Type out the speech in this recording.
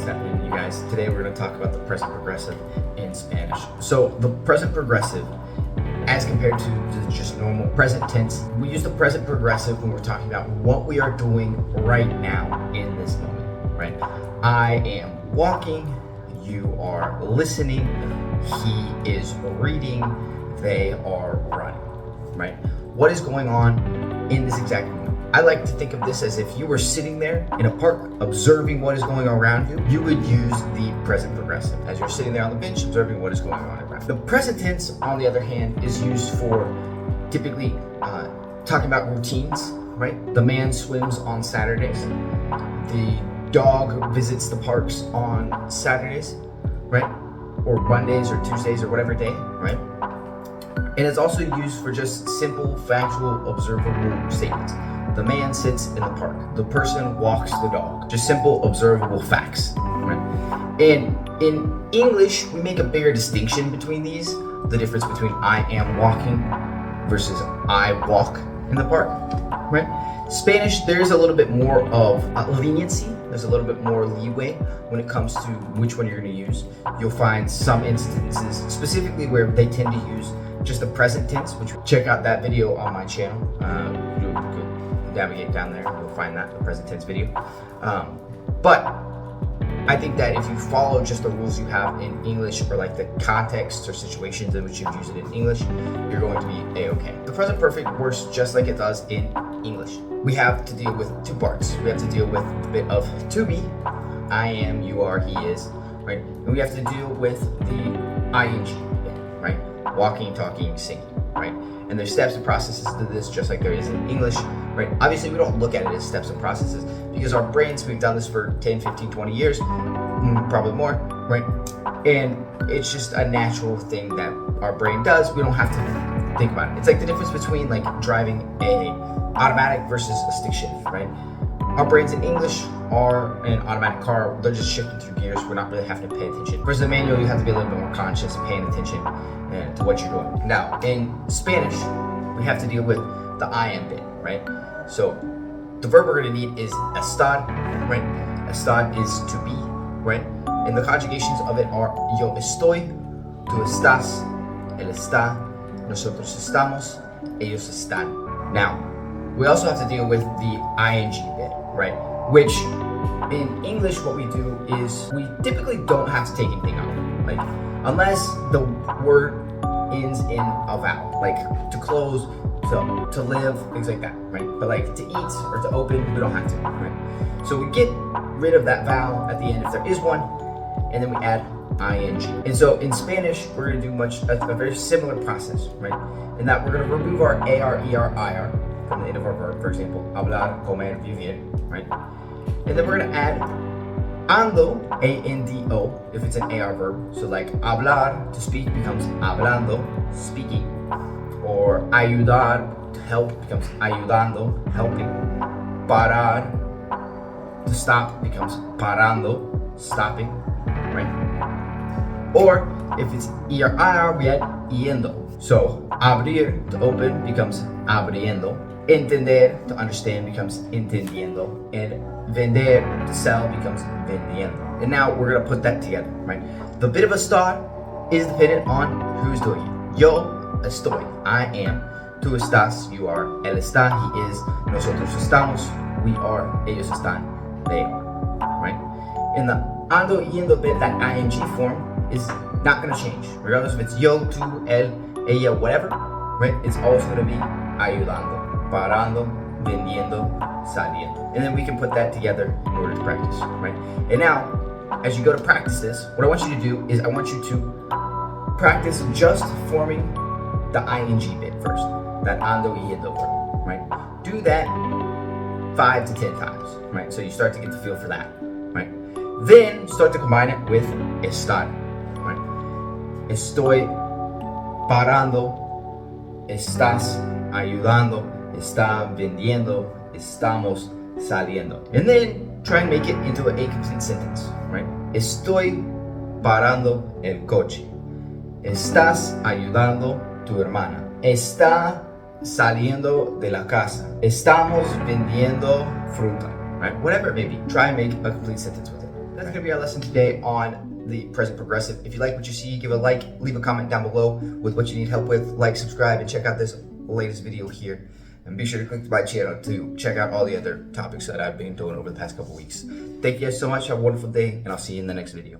What's happening, you guys? Today we're going to talk about the present progressive in Spanish. So the present progressive, as compared to just normal present tense, we use the present progressive when we're talking about what we are doing right now in this moment, right? I am walking, you are listening, he is reading, they are running, right? What is going on in this exact moment? I like to think of this as if you were sitting there in a park observing what is going on around you, you would use the present progressive as you're sitting there on the bench observing what is going on around you. The present tense, on the other hand, is used for typically talking about routines, right? The man swims on Saturdays. The dog visits the parks on Saturdays, right? Or Mondays or Tuesdays or whatever day, right? And it's also used for just simple, factual, observable statements. The man sits in the park. The person walks the dog. Just simple, observable facts, right? And in English, we make a bigger distinction between these. The difference between I am walking versus I walk in the park, right? Spanish, there's a little bit more of leniency. There's a little bit more leeway when it comes to which one you're going to use. You'll find some instances, specifically where they tend to use just the present tense, which check out that video on my channel. You could navigate down there, you'll find that, the present tense video. But I think that if you follow just the rules you have in English, or like the context or situations in which you use it in English, you're going to be a-okay. The present perfect works just like it does in English. We have to deal with two parts. We have to deal with a bit of to be, I am, you are, he is, right? And we have to deal with the ing bit, right? Walking, talking, singing, right? And there's steps and processes to this just like there is in English, right? Obviously, we don't look at it as steps and processes because our brains, we've done this for 10, 15, 20 years, probably more, right? And it's just a natural thing that our brain does. We don't have to think about it. It's like the difference between like driving a automatic versus a stick shift, right? Our brains in English are an automatic car. They're just shifting through gears. We're not really having to pay attention. Versus the manual, you have to be a little bit more conscious, paying attention to what you're doing. Now, in Spanish, we have to deal with the I am bit, right? So the verb we're going to need is estar, right? Estar is to be, right? And the conjugations of it are yo estoy, tú estás, él está, nosotros estamos, ellos están. Now, we also have to deal with the ing bit, right? Which in English, what we do is we typically don't have to take anything out, like unless the word ends in a vowel, like to close, to live, things like that, right? But like to eat or to open, we don't have to, right? So we get rid of that vowel at the end if there is one, and then we add ing. And so in Spanish, we're going to do a very similar process, right? In that we're going to remove our ar, er, ir from the end of our verb. For example, hablar, comer, vivir, right? And then we're going to add ando, A-N-D-O, if it's an AR verb. So like hablar, to speak, becomes hablando, speaking. Or ayudar, to help, becomes ayudando, helping. Parar, to stop, becomes parando, stopping, right? Or if it's ER, we add yendo. So abrir, to open, becomes abriendo. Entender, to understand, becomes entendiendo. And vender, to sell, becomes vendiendo. And now we're going to put that together, right? The bit of a start is dependent on who's doing it. Yo estoy, I am. Tú estás, you are. Él está, he is. Nosotros estamos, we are. Ellos están, they are, right? In the ando, yendo bit, that ing form is not going to change. Regardless if it's yo, tú, él, ella, whatever, right? It's always going to be ayudando, parando, vendiendo, saliendo. And then we can put that together in order to practice, right? And now, as you go to practice this, what I want you to do is I want you to practice just forming the ing bit first, that ando y yendo verb, right? Do that 5 to 10 times, right? So you start to get the feel for that, right? Then start to combine it with estar, right? Estoy parando, estás ayudando, está vendiendo, estamos saliendo. And then try and make it into a complete sentence, right? Estoy parando el coche. Estás ayudando tu hermana. Está saliendo de la casa. Estamos vendiendo fruta, right? Whatever it may be. Try and make a complete sentence with it. That's gonna be our lesson today on the present progressive. If you like what you see, give a like, leave a comment down below with what you need help with, like, subscribe, and check out this latest video here. And be sure to click my channel to check out all the other topics that I've been doing over the past couple weeks. Thank you guys so much. Have a wonderful day, and I'll see you in the next video.